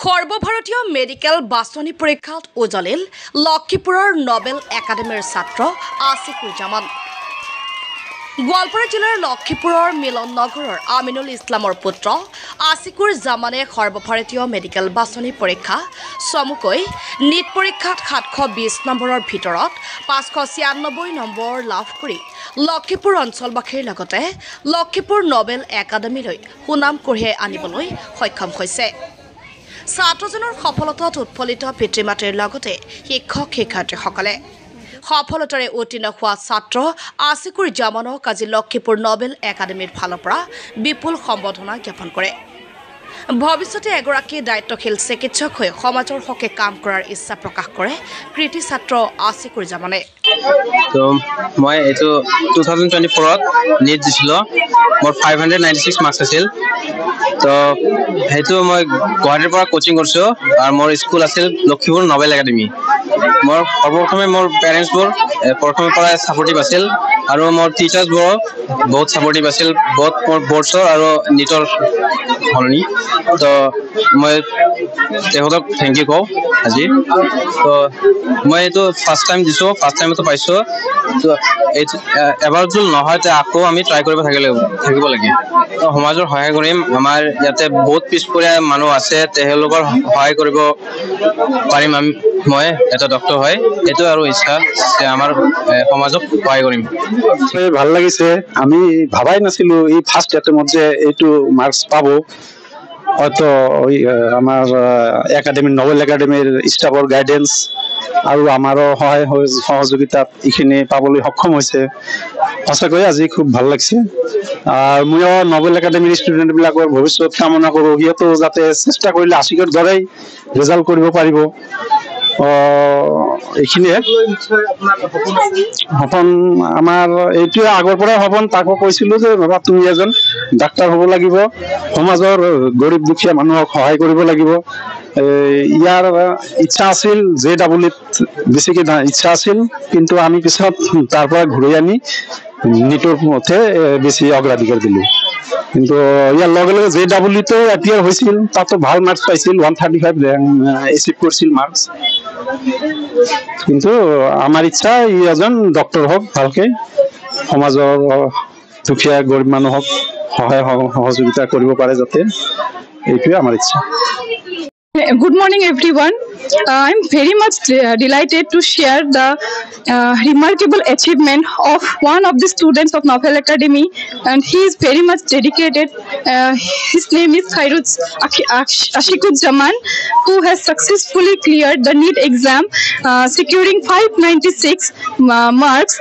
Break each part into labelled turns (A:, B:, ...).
A: সৰ্বভাৰতীয় মেডিকেল বাছনি পৰীক্ষাত উজলিল লক্ষীপুৰৰ নবেল একাডেমীৰ ছাত্ৰ আছিকুজ্জামান। গোৱালপাৰা জিলাৰ লক্ষীপুৰৰ মিলন নগৰৰ আমিনুল ইছলামৰ পুত্ৰ আছিকুজ্জামানে সৰ্বভাৰতীয় মেডিকেল বাছনি পৰীক্ষা চমুকৈ নীট পৰীক্ষাত 720 নম্বৰৰ ভিতৰত 596 নম্বৰ লাভ কৰি লক্ষীপুৰ অঞ্চলবাসীৰ লগতে লক্ষীপুৰ নবেল একাডেমীলৈ সুনাম কঢ়িয়াই আনিবলৈ সক্ষম হৈছে। ছাত্ৰজনৰ সফলতাত উৎফুল্লিত পিতৃ মাতৃৰ লগতে শিক্ষক শিক্ষাৰ্থীসকলে সফলতাৰে উত্তীৰ্ণ হোৱা ছাত্ৰ আছিকুজ্জামানক আজি লক্ষীপুৰ নবেল একাডেমীৰ ফালৰ পৰা বিপুল সম্বৰ্ধনা জ্ঞাপন কৰে। ভৱিষ্যতে এগৰাকী দায়িত্বশীল চিকিৎসক হৈ সমাজৰ হকে কাম কৰাৰ ইচ্ছা প্ৰকাশ কৰে কৃতি ছাত্ৰ আছিকুজ্জামানে।
B: তো মই এইটো 2024ত নীট দিছিলোঁ, মোৰ 596 মাৰ্কছ আছিল। তো সেইটো মই গুৱাহাটীৰ পৰা কোচিং কৰিছোঁ আৰু মোৰ স্কুল আছিল লক্ষীপুৰ নবেল একাডেমী। মোৰ সৰ্বপ্ৰথমে মোৰ পেৰেণ্টছবোৰ প্ৰথমৰ পৰাই ছাপৰ্টিভ আছিল আৰু মোৰ টিচাৰ্ছবোৰো বহুত ছাপৰ্টিভ আছিল, বহুত মোৰ বৰ্ডছৰ আৰু নীটৰ সলনি। তো মই তেখেতক থেংক ইউ কওঁ আজি। তো মই এইটো ফাৰ্ষ্ট টাইম দিছোঁ, ফাৰ্ষ্ট টাইমতো পাইছোঁ। তো এইটো এবাৰ যদি নহয় তে আকৌ আমি ট্ৰাই কৰিব থাকিব লাগে। তো সমাজৰ সহায় কৰিম। আমাৰ ইয়াতে বহুত পিছপৰীয়া মানুহ আছে, তেওঁলোকৰ সহায় কৰিব পাৰিম। মই এটা ডক্টৰ হয়, এইটো আৰু ইচ্ছা যে আমাৰ সমাজক সহায় কৰিম।
C: ভাল লাগিছে, আমি ভাবাই নাছিলোঁ এই ফাৰ্ষ্ট এটেমত যে এইটো মাৰ্কছ পাব। হয়তো আমাৰ একাডেমী নবেল একাডেমীৰ ষ্টাফৰ গাইডেন্স আৰু আমাৰো সহায় সহযোগিতাত এইখিনি পাবলৈ সক্ষম হৈছে। সঁচাকৈ আজি খুব ভাল লাগিছে। ময়ো নবেল একাডেমীৰ ষ্টুডেণ্টবিলাকৰ ভৱিষ্যত কামনা কৰোঁ, সিহঁতেও যাতে চেষ্টা কৰিলে আশিকৰ দৰেই ৰিজাল্ট কৰিব পাৰিব। এইখিনিয়ে সপোন আমাৰ এইটোৱে আগৰ পৰাই সপোন। তাকো কৈছিলোঁ যে বাবা তুমি এজন ডাক্তৰ হ'ব লাগিব, সমাজৰ গৰীব দুখীয়া মানুহক সহায় কৰিব লাগিব। ইয়াৰ ইচ্ছা আছিল JEEত বেছিকৈ ইচ্ছা আছিল, কিন্তু আমি পিছত তাৰ পৰা ঘূৰাই আনি নীটৰ মতে বেছি অগ্ৰাধিকাৰ দিলোঁ। কিন্তু ইয়াৰ লগে লগে JEEতো এপিয়াৰ হৈছিল, তাতো ভাল মাৰ্কছ পাইছিল, 135 এচিভ কৰিছিল মাৰ্কছ। কিন্তু আমাৰ ইচ্ছা ই এজন ডক্টৰ হওক, ভালকে সমাজৰ দুখীয়া গৰীব মানুহক সহায় সহযোগিতা কৰিব পাৰে যাতে, এইটোৱে আমাৰ ইচ্ছা।
D: Good morning, everyone. I'm very much delighted to share the remarkable achievement of one of the students of Nobel Academy, and he is very much dedicated. His name is Asikuzzaman, who has successfully cleared the NEET exam, securing 596 marks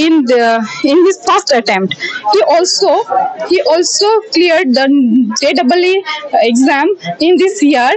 D: in his first attempt. He also cleared the JEE exam in this year.